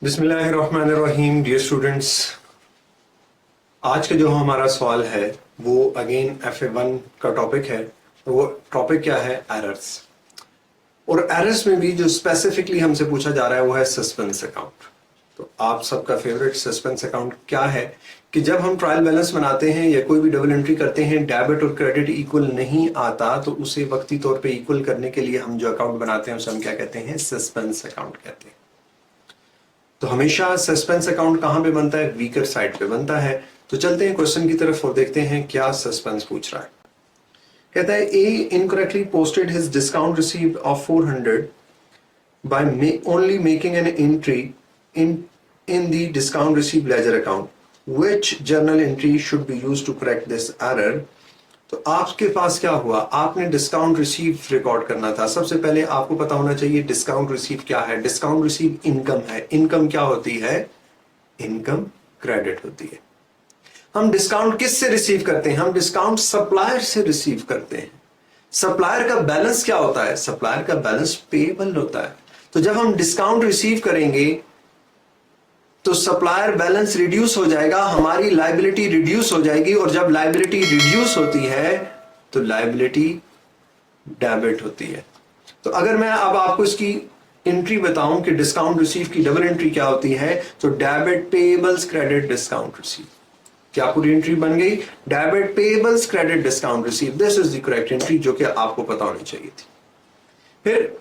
बिस्मिल्लाहिर्रहमानिर्रहीम। Dear students, आज का जो हमारा सवाल है वो अगेन FA1 का टॉपिक है। वो टॉपिक क्या है? एरर्स। और एरर्स में भी जो स्पेसिफिकली हमसे पूछा जा रहा है वो है सस्पेंस अकाउंट। तो आप सबका फेवरेट सस्पेंस अकाउंट क्या है कि जब हम ट्रायल बैलेंस बनाते हैं या कोई भी डबल एंट्री करते हैं, डेबिट और क्रेडिट इक्वल नहीं आता तो उसे वक्ती तौर पे इक्वल करने के लिए हम जो अकाउंट बनाते हैं उसे हम क्या कहते हैं? सस्पेंस अकाउंट कहते हैं। तो हमेशा सस्पेंस अकाउंट कहां पे बनता है? वीकर साइड पे बनता है। तो चलते हैं क्वेश्चन की तरफ और देखते हैं क्या सस्पेंस पूछ रहा है। कहता है A incorrectly posted his discount received of 400 by only making an entry in the discount received ledger account, which journal entry should be used to correct this error. तो आपके पास क्या हुआ? आपने डिस्काउंट रिसीव रिकॉर्ड करना था। सबसे पहले आपको पता होना चाहिए डिस्काउंट रिसीव क्या है। डिस्काउंट रिसीव इनकम है। इनकम क्या होती है? इनकम क्रेडिट होती है। हम डिस्काउंट किस से रिसीव करते हैं? हम डिस्काउंट सप्लायर से रिसीव करते हैं। सप्लायर का बैलेंस क्या होता है? सप्लायर का बैलेंस पेएबल होता है। तो जब हम डिस्काउंट रिसीव करेंगे तो सप्लायर बैलेंस रिड्यूस हो जाएगा, हमारी लायबिलिटी रिड्यूस हो जाएगी, और जब लायबिलिटी रिड्यूस होती है तो लायबिलिटी डेबिट होती है। तो अगर मैं अब आपको इसकी एंट्री बताऊं कि डिस्काउंट रिसीव की डबल एंट्री क्या होती है, तो debit payables credit discount receive. क्या पूरी एंट्री बन गई? Debit payables credit discount receive. This is the correct entry जो कि आपको पता होनी चाहिए थी। फिर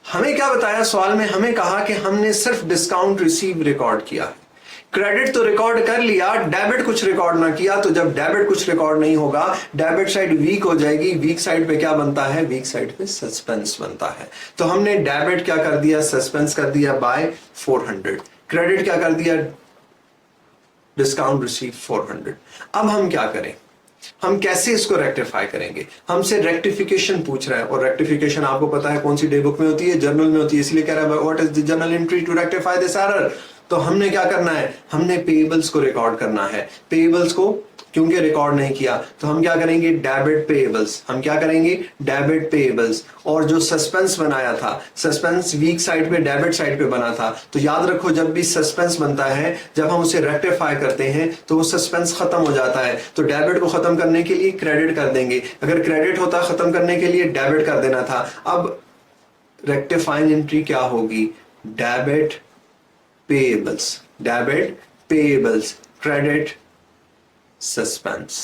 हमें क्या बताया सवाल में? हमें कहा कि हमने सिर्फ डिस्काउंट रिसीव रिकॉर्ड किया है, क्रेडिट तो रिकॉर्ड कर लिया, डेबिट कुछ रिकॉर्ड ना किया। तो जब डेबिट कुछ रिकॉर्ड नहीं होगा, डेबिट साइड वीक हो जाएगी। वीक साइड पे क्या बनता है? वीक साइड पे सस्पेंस बनता है। तो हमने डेबिट क्या कर दिया? सस्पेंस कर दिया बाय 400। क्रेडिट क्या कर दिया? Discount receive 400। अब हम क्या करें? हम कैसे इसको रेक्टिफाई करेंगे? हमसे रेक्टिफिकेशन पूछ रहा है, और रेक्टिफिकेशन आपको पता है कौन सी डे बुक में होती है? जर्नल में होती है। इसलिए कह रहा है what is the journal entry to rectify this error. तो हमने क्या करना है? हमने पेएबल्स को रिकॉर्ड करना है। पेएबल्स को क्योंकि रिकॉर्ड नहीं किया तो हम क्या करेंगे? Debit payables. हम क्या करेंगे? Debit payables. और जो सस्पेंस बनाया था, सस्पेंस वीक साइड पे डेबिट साइड पे बना था। तो याद रखो, जब भी सस्पेंस बनता है, जब हम उसे रेक्टिफाई करते हैं तो वो सस्पेंस खत्म हो जाता है। तो डेबिट को खत्म करने के लिए क्रेडिट कर देंगे। अगर क्रेडिट होता खत्म करने के लिए डेबिट कर देना था। अब रेक्टिफाइंग एंट्री क्या होगी? Debit payables. Debit payables credit suspense.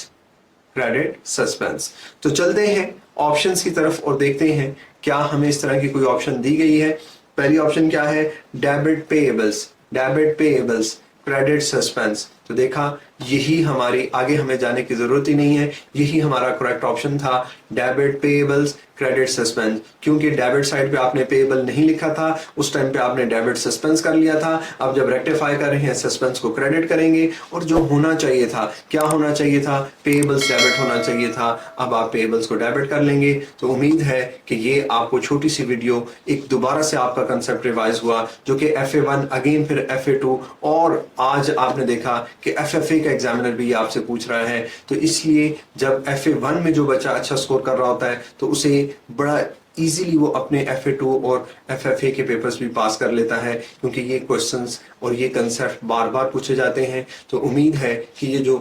Credit suspense. तो चलते हैं ऑप्शंस की तरफ और देखते हैं क्या हमें इस तरह की कोई ऑप्शन दी गई है। पहली ऑप्शन क्या है? Debit payables. Debit payables credit suspense. तो देखा, यही हमारी, आगे हमें जाने की जरूरत ही नहीं है, यही हमारा करेक्ट ऑप्शन था, डेबिट पेएबल्स क्रेडिट सस्पेंस। क्योंकि डेबिट साइड पे आपने पेएबल नहीं लिखा था, उस टाइम पे आपने डेबिट सस्पेंस कर लिया था। अब जब रेक्टिफाई कर रहे हैं, सस्पेंस को क्रेडिट करेंगे, और जो होना चाहिए था, क्या होना चाहिए था? पेएबल्स डेबिट होना चाहिए था। अब आप पेएबल्स को डेबिट कर लेंगे। तो उम्मीद है कि ये आपको छोटी सी वीडियो एक दोबारा से आपका कंसेप्ट रिवाइज हुआ, जो कि FA1 अगेन फिर FA2, और आज आपने देखा कि FFA का एग्जामिनर भी आपसे पूछ रहा है। तो इसलिए जब FA1 में जो बच्चा अच्छा स्कोर कर रहा होता है तो उसे बड़ा इजीली वो अपने FA2 और FFA के पेपर्स भी पास कर लेता है, क्योंकि ये क्वेश्चंस और ये कंसेप्ट बार बार पूछे जाते हैं। तो उम्मीद है कि ये जो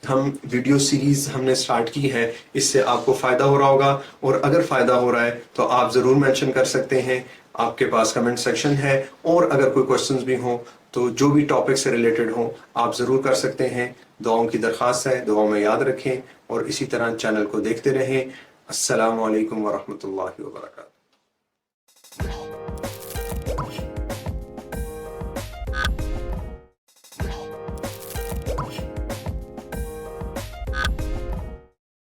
हम वीडियो सीरीज हमने स्टार्ट की है, इससे आपको फायदा हो रहा होगा। और अगर फायदा हो रहा है तो आप जरूर मेंशन कर सकते हैं, आपके पास कमेंट सेक्शन है। और अगर कोई क्वेश्चंस भी हो तो जो भी टॉपिक से रिलेटेड हो आप जरूर कर सकते हैं। दुआओं की दरख्वास्त है, दुआओं में याद रखें और इसी तरह चैनल को देखते रहें। अस्सलामु अलैकुम वरहमतुल्लाहि वबरकातुहू।